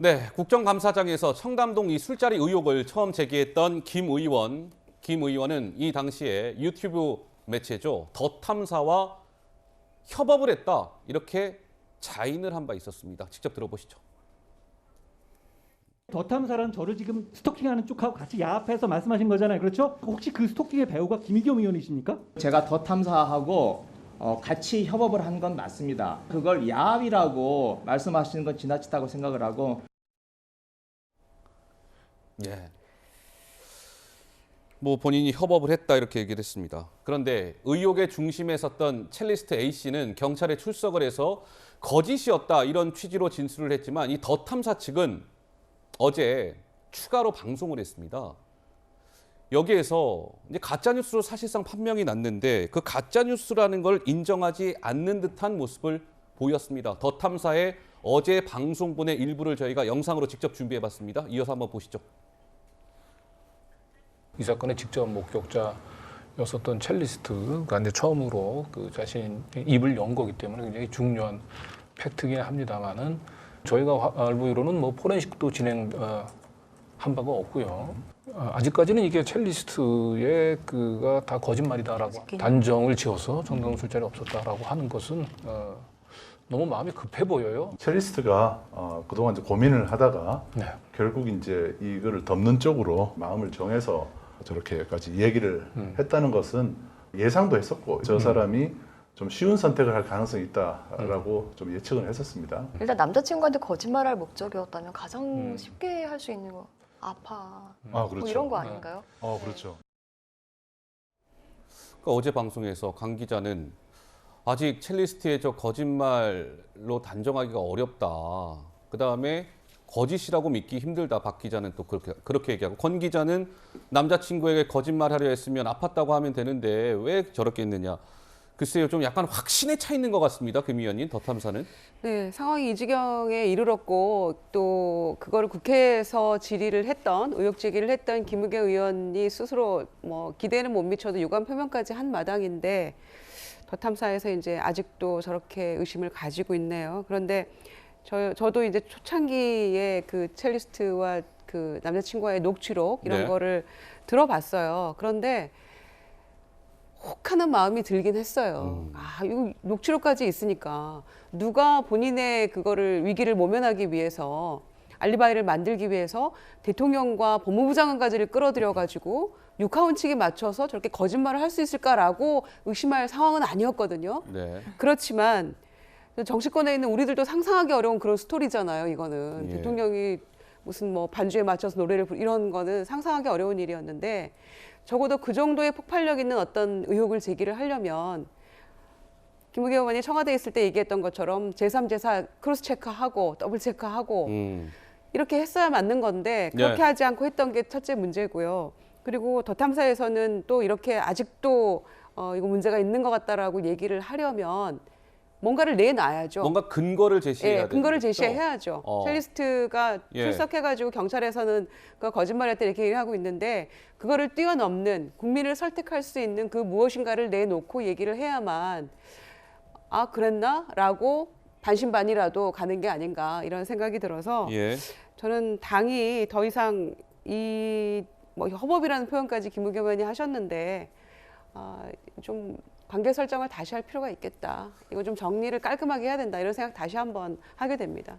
네, 국정감사장에서 청담동 이 술자리 의혹을 처음 제기했던 김 의원은 이 당시에 유튜브 매체죠. 더 탐사와 협업을 했다. 이렇게 자인을 한 바 있었습니다. 직접 들어보시죠. 더 탐사란 저를 지금 스토킹하는 쪽하고 같이 야합해서 말씀하신 거잖아요. 그렇죠? 혹시 그 스토킹의 배우가 김의겸 의원이십니까? 제가 더 탐사하고 같이 협업을 한 건 맞습니다. 그걸 야합이라고 말씀하시는 건 지나치다고 생각을 하고. 예. 뭐 본인이 협업을 했다 이렇게 얘기를 했습니다. 그런데 의혹의 중심에 섰던 첼리스트 A씨는 경찰에 출석을 해서 거짓이었다 이런 취지로 진술을 했지만 이 더 탐사 측은 어제 추가로 방송을 했습니다. 여기에서 이제 가짜뉴스로 사실상 판명이 났는데 그 가짜뉴스라는 걸 인정하지 않는 듯한 모습을 보였습니다. 더 탐사의 어제 방송분의 일부를 저희가 영상으로 직접 준비해봤습니다. 이어서 한번 보시죠. 이 사건의 직접 목격자였었던 첼리스트가 이제 처음으로 그 자신 입을 연 거기 때문에 굉장히 중요한 팩트긴 합니다만은 저희가 알고로는 뭐 포렌식도 진행한 바가 없고요. 아직까지는 이게 첼리스트의 그가 다 거짓말이다라고 단정을 지어서 청담동 술자리 없었다라고 하는 것은 너무 마음이 급해 보여요. 첼리스트가 그동안 이제 고민을 하다가 네. 결국 이제 이거를 덮는 쪽으로 마음을 정해서 저렇게까지 얘기를 했다는 것은 예상도 했었고 저 사람이 좀 쉬운 선택을 할 가능성이 있다라고 좀 예측을 했었습니다. 일단 남자친구한테 거짓말할 목적이었다면 가장 쉽게 할 수 있는 거 아파. 그렇죠. 뭐 이런 거 아닌가요? 그렇죠. 그러니까 어제 방송에서 강 기자는 아직 첼리스트의 저 거짓말로 단정하기가 어렵다. 그다음에 거짓이라고 믿기 힘들다. 박 기자는 또 그렇게 얘기하고 권 기자는 남자친구에게 거짓말하려 했으면 아팠다고 하면 되는데 왜 저렇게 했느냐. 글쎄요, 좀 약간 확신에 차 있는 것 같습니다. 김 의원님, 더 탐사는. 네, 상황이 이 지경에 이르렀고 또 그거를 국회에서 질의를 했던 의혹 제기를 했던 김의겸 의원이 스스로 뭐 기대는 못 미쳐도 유감 표명까지 한 마당인데 더 탐사에서 이제 아직도 저렇게 의심을 가지고 있네요. 그런데 저도 이제 초창기에 그 첼리스트와 그 남자친구와의 녹취록 이런 네. 거를 들어봤어요. 그런데 혹하는 마음이 들긴 했어요. 이거 녹취록까지 있으니까 누가 본인의 그거를 위기를 모면하기 위해서 알리바이를 만들기 위해서 대통령과 법무부 장관까지를 끌어들여가지고 육하원칙에 맞춰서 저렇게 거짓말을 할 수 있을까라고 의심할 상황은 아니었거든요. 네. 그렇지만 정치권에 있는 우리들도 상상하기 어려운 그런 스토리잖아요. 이거는 예. 대통령이 무슨 뭐 반주에 맞춰서 노래를 이런 거는 상상하기 어려운 일이었는데 적어도 그 정도의 폭발력 있는 어떤 의혹을 제기를 하려면 김의겸 의원이 청와대에 있을 때 얘기했던 것처럼 제3, 제4 크로스 체크하고 더블 체크하고 이렇게 했어야 맞는 건데 그렇게 네. 하지 않고 했던 게 첫째 문제고요. 그리고 더 탐사에서는 또 이렇게 아직도 이거 문제가 있는 것 같다라고 얘기를 하려면 뭔가를 내놔야죠. 뭔가 근거를 제시해야 돼요. 근거를 제시해야죠. 첼리스트가 예. 출석해가지고 경찰에서는 그 거짓말했다 이렇게 얘기를 하고 있는데 그거를 뛰어넘는 국민을 설득할 수 있는 그 무엇인가를 내놓고 얘기를 해야만 그랬나?라고 반신반의라도 가는 게 아닌가 이런 생각이 들어서 예. 저는 당이 더 이상 이 뭐 허법이라는 표현까지 김의겸 의원이 하셨는데 좀 관계 설정을 다시 할 필요가 있겠다. 이거 좀 정리를 깔끔하게 해야 된다. 이런 생각 다시 한번 하게 됩니다.